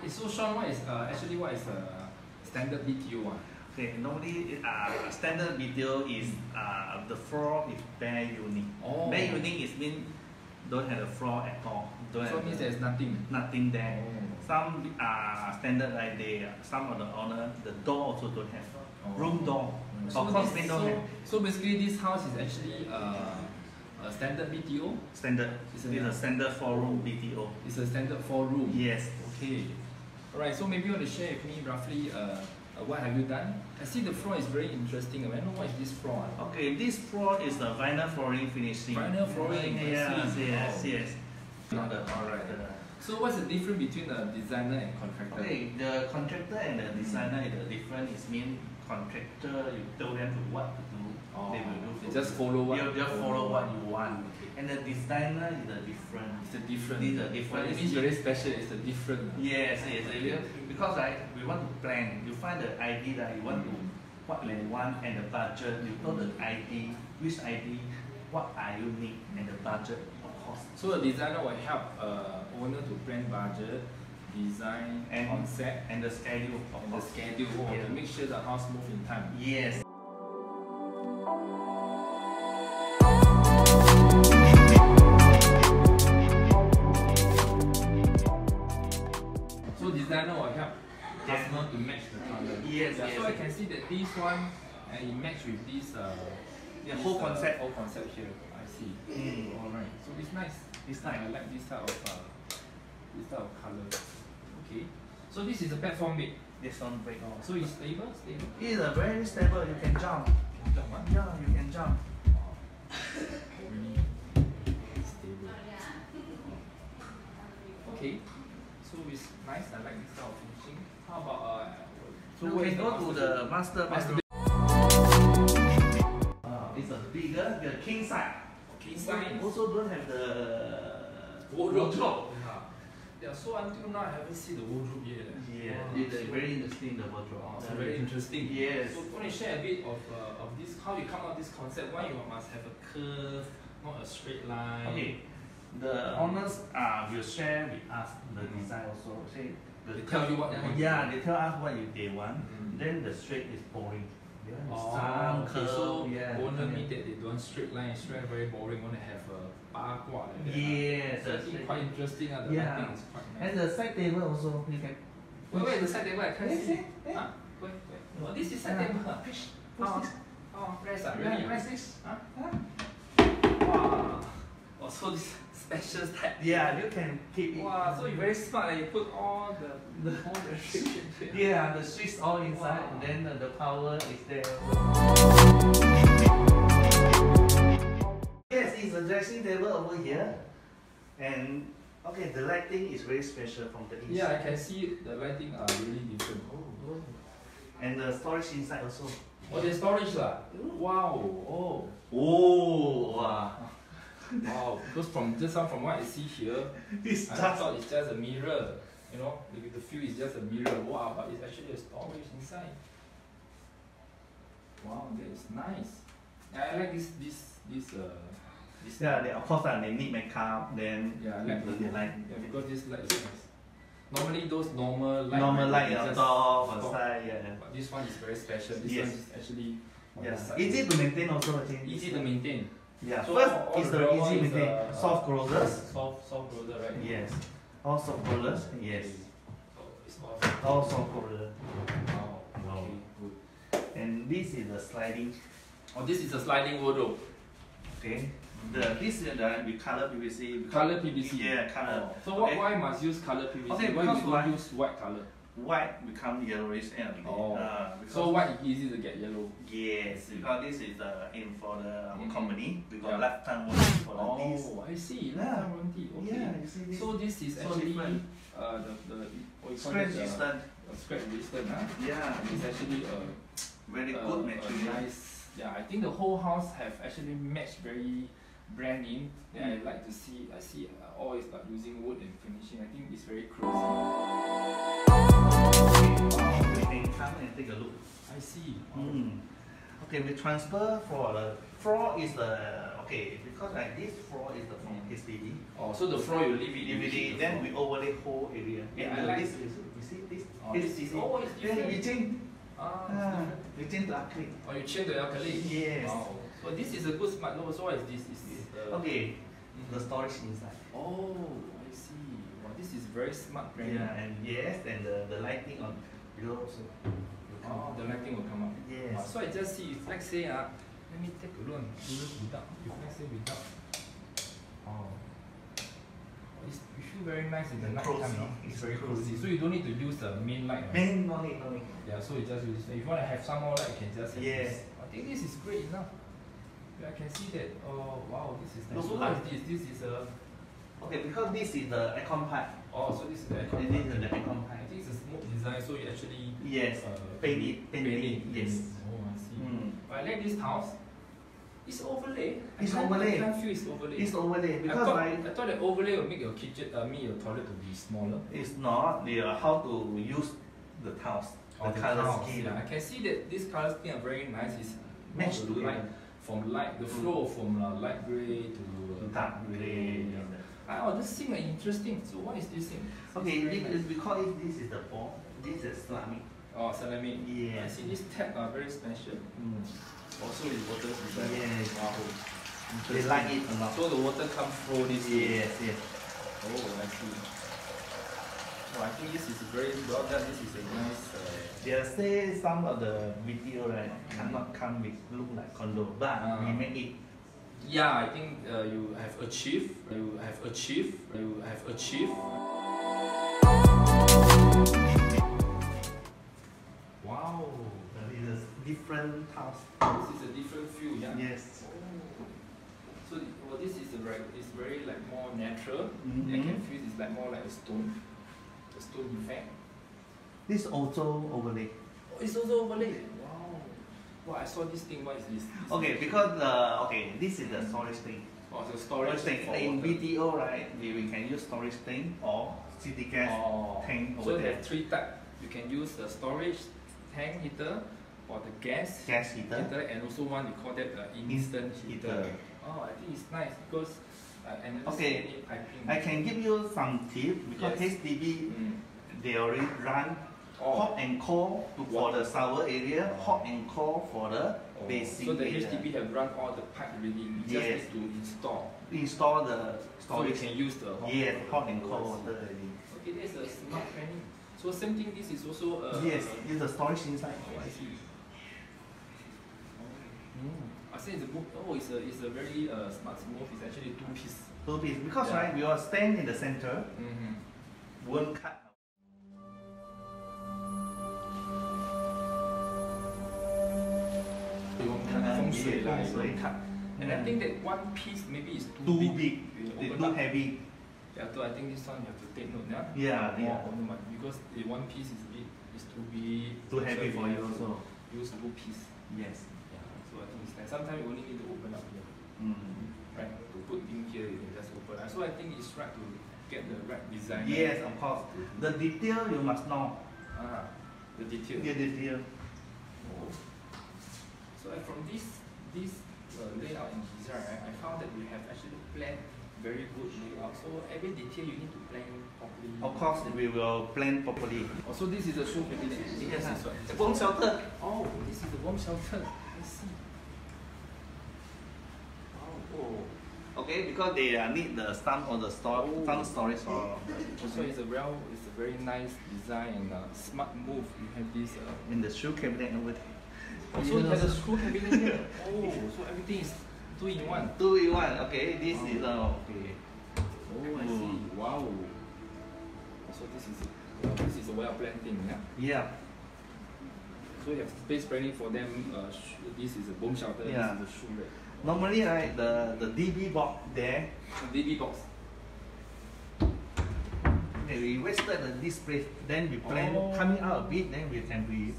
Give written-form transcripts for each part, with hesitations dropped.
So Sean, what is actually what is standard BTO? Okay, normally standard BTO is the floor is bare unit. Oh. Bare unit is mean don't have the floor at all. Don't So it means there's nothing. Nothing there. Oh. Some standard like some of the owner the door also don't have. Room door. So of course they don't have. So basically this house is actually a standard BTO? Standard. It's a standard 4-room BTO. It's a standard 4-room? Yes. Okay. Alright, so maybe you want to share with me roughly what have you done? I see the floor is very interesting. I don't know what is this floor. Okay, this floor is the vinyl flooring finishing. Vinyl flooring, yes. Alright. So what's the difference between the designer and contractor? Okay, the contractor and the designer, the difference is mean contractor, you tell them what to do, they will do. They just follow what you just follow what you want. And the designer is the different. It's a different. It's a different. It means very special. It's a different. Yes. Because we want to plan. You find the ID that you want to, what you want and the budget. You know the ID, which ID, what are you need and the budget of course. So the designer will help owner to plan budget, design, and concept, and the schedule. And the schedule to make sure the house moves in time. Yes. So designer will help customer to match the color. Yes. So I can see that this one it match with this whole concept. Whole concept here. I see. Alright. So it's nice. It's nice. I like this type of color. Okay. So this is a platform bed. This one break. So it's stable. It is a very stable. You can jump. Yeah, you can jump. Really stable. Okay. So it's nice. I like this type of finishing. How about so we go to the master bedroom. It's a bigger, the king size. King size. Also don't have the wardrobe. Yeah, so until now I haven't seen the wardrobe yet. Yeah, it's very interesting, the wardrobe. It's very interesting. Yes. So want to share a bit of this, how you come up with this concept, why you must have a curve, not a straight line. Okay. The owners will share with us the design also. Say they tell you what they want. Yeah, they tell us what they want. Then the straight is boring. Some curve. So owner mean that they don't straight line very boring, want to have a bar like that. Yes. So I think quite interesting. The lighting is quite nice. And the side table also, you can. Where is the side table? I can't see. Wait. Oh, this is side table. Push this. Press Really? Press this. Wow. Oh, so this special type. Yeah, you can keep it. Wow, so you're very smart. You put all the restrictions here. Yeah, the switch all inside, and then the power is there. Yes, it's a dressing table over here, and okay, the lighting is very special from the inside. Yeah, I can see the lighting are really different. And the storage inside also. Oh, there's storage lah. Wow. Wow. Wow, because from what I see here, I thought it's just a mirror. You know, the view is just a mirror. Wow, but it's actually a storage inside. Wow, that is nice. I like this. Yeah, of course they need makeup. Then I like the light. Yeah, because this light is nice. Normally those normal light on top, on side. But this one is very special. This one is actually easy to maintain also. Easy to maintain. Yeah. So first is the easy maintain. Soft closers. Soft closer, right? Yes. All soft closers. Yes. It's not all soft closers. Wow. Okay, good. And this is the sliding. Oh, this is a sliding wardrobe. Okay. This is the color PVC. Color PVC. Yeah, color. So why must use color PVC? Okay, why we don't use white color? White become yellowish and so white is easy to get yellow. Yes, because this is aim for the company. We got lifetime warranty for this. Oh, I see. Lifetime warranty. Okay. Yeah, you see this. So this is actually the scratch resistant. Scratch resistant, huh? Yeah. It's actually very good material. Nice. Yeah, I think the whole house have actually matched very brand name. Yeah, I like to see. I see all is like using wood and finishing. I think it's very cozy. We can come and take a look. I see. Okay, we transfer for the floor is because like this floor is the from HDB. Oh, so the floor you leave it. Then we overlay whole area. Yeah, I like see. Oh, it's Then different. we change. We change to acrylic. Oh, you change the acrylic? Yes. Wow. So this is a good smart door. So what is this? Okay, the storage inside. Oh, I see. Wow, this is very smart branding. Yeah, and yes, and the lighting on below also. Oh, the lighting will come up. Yes. So I just see if let's say let me take a look and do this without. If let's say without. Oh. You feel very nice in the night time, no? It's very cozy. So you don't need to use the main light. Right? Main, no need. Yeah, so you just use this. If you want to have some more light, you can just have yes. This. I think this is great enough. I can see that. Oh wow, this is nice. So what is this? This is a. Okay, because this is the aircon pipe. Oh, so this is the aircon. And this is the aircon pipe. I think it's a smoke design, so you actually. Yes. Paint it. Yes. Oh, I see. But I like this house. It's overlay. It's I overlay. can't feel it's overlay. It's overlay because I thought that overlay will make your kitchen, your toilet to be smaller. It's not. How to use the tiles. The color scheme. Yeah, I can see that this color scheme are very nice. It's matched to light. From light, the flow from light grey to dark grey. Oh, this thing is interesting. So what is this thing? Okay, because this is the ball. This is ceramic. Oh, ceramic. Yes. I see this tab are very special. Also with water inside. Yes. Wow. They like it a lot. So the water comes through this. Yes. Oh, I see. Oh, I think this is very well done. This is a nice. They say some of the BTO cannot come with look like condo, but we make it. Yeah, I think you have achieved. Wow. It is different house. This is a different feel, yeah. Yes. Oh. So this is very like more natural. I can feel it's like more like a stone effect. This also overlay. Oh, it's also overlay. Wow. Wow, I saw this thing. What is this? Okay, because this is the storage thing. Oh, so storage thing. In BTO, right? We can use storage thing or city gas tank over so there. they have three types. You can use the storage tank heater or the gas heater, and also one we call that instant heater. Oh, I think it's nice because I never see any piping. I can give you some tips because HDB they already run hot and cold for the shower area, hot and cold for the basic so the area. HDB have run all the pipe already. You just need to install the storage. So you can use the hot and cold water already. Okay, there's a smart planning. So same thing. This is also yes, it's the storage inside. Oh, I see. I say it's a very smart smooth. It's actually two piece. Two piece because right, we will stand in the center. Won't cut. And I think that one piece maybe is too big. It's too heavy. Yeah, so I think this one you have to take note. Yeah. Because the one piece is big, it's too big. Too heavy for you also. Use two piece. Yes. Yeah. So I think it's like sometimes you only need to open up here. Right. To put in here, you can just open. So I think it's right to get the right design. Yes, of course. The detail you must know. The detail. The detail. Oh. So from this layout and design, right, I found that we have actually planned very good layout. So every detail you need to plan properly. Of course, we will plan properly. Also, this is a shoe cabinet. Yes, this is what? The warm shelter. Oh, this is the warm shelter. I see. Oh. Okay, because they need the some of the some storage for. Also, it's a very nice design and smart move. You have this in the shoe cabinet over there. Also, it has a screw cabinet here. Oh, so everything is 2-in-1. 2-in-1. Okay, this is okay. Oh, I see. Wow. So this is a well-planned thing, yeah. Yeah. So you have space planning for them. This is a bomb shelter. Yeah. This is a shoe rack. Normally, right, the DB box there. DB box. Okay, we wasted this place. Then we plan coming out a bit. Then we can be.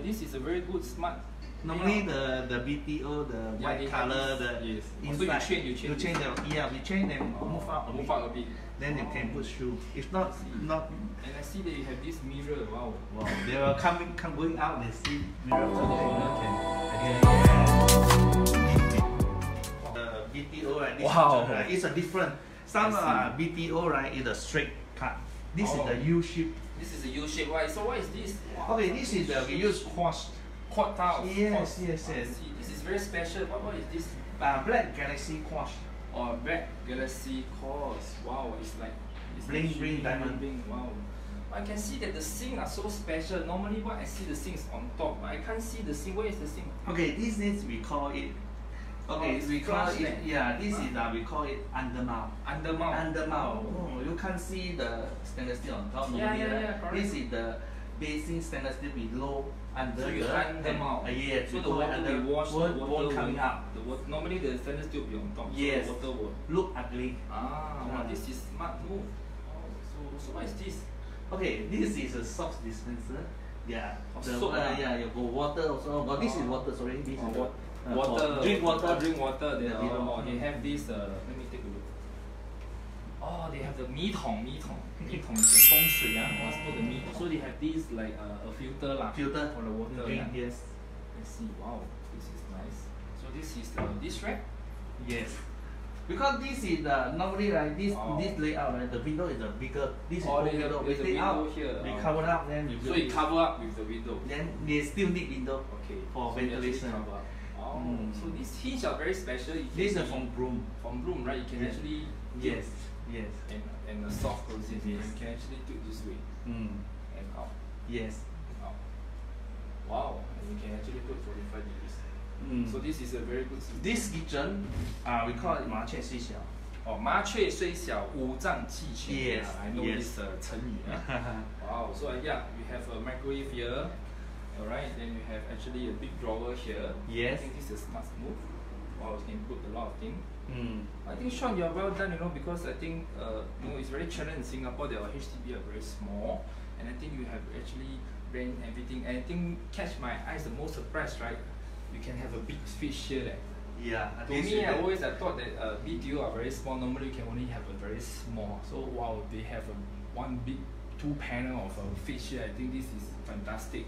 This is a very good smart. Normally the BTO, the white color, the inside. So you change them. Yeah, we change them. Move out a bit. Then you can put shoe. If not. And I see that you have this mirror. Wow. Wow. They are going out. They see mirror. So the owner can. The BTO right. Wow. It's a different. Some BTO right is a straight cut. This is the U shape. This is a U shape. Why? So what is this? Wow, Okay, this is we use quartz. Quartz tiles. Yes, Quartz. yes, yes. See, this is very special. What is this? Black Galaxy quartz. Or Black Galaxy Quartz. Wow, it's like Bling bling diamond. Bling. Wow. I can see that the sink are so special. Normally, what I see the sink is on top, but I can't see the sink. Where is the sink? Okay, this is we call it. Okay, we call it. Yeah, this is we call it undermount. Undermount. Undermount. Oh, you can't see the stainless steel on top. Yeah, normally, yeah, right? yeah, correct. This is the basic stainless steel below under So you the undermount. Yeah, So the water will wash, the water won't coming up. The water, normally the stainless steel will be on top. Yes. So the water will. Look ugly. Wow, this is smart move. So what is this? Okay, this is a sauce dispenser. Yeah. Soap, yeah, you go water also. But this is water. Sorry, this is Water. drink water. Drink water. Then Yeah. they have this. Let me take a look. Oh, they have the 米桶 is the 风水 must put the 米. So they have this like a filter lah. Filter for the water. drink. Yeah. Yes. Let's see. Wow, this is nice. So this is this rack. Yes. Because this is the normally like this this layout right, the window is the bigger. This is the window. We take out, here. we cover up, then we So it cover up with the window. Then they still need window. Okay. For so ventilation. Cover up. Oh, so these hinge are very special. This is from broom. From broom, right? You can actually yes. and a soft closing. Yes. You can actually do it this way and out. Yes. Out. Wow, and you can actually put 45 degrees. So this is a very good system. This kitchen, we call it 麻雀虽小. Oh, 麻雀虽小，五脏俱全. Yes. I know this 成语. Wow. So yeah, we have a microwave here. Alright, then you have actually a big drawer here. Yes. I think this is a smart move. Wow, you can put a lot of things. I think Sean, you are well done, because I think it's very challenging in Singapore that our HDB are very small, and I think you have actually ran everything. And I think catch my eyes the most surprised, right? You can have a big fish here. Yeah. To me, I thought that BTO are very small. Normally, you can only have a very small. So wow, they have one big 2 panel of a fish here. I think this is fantastic.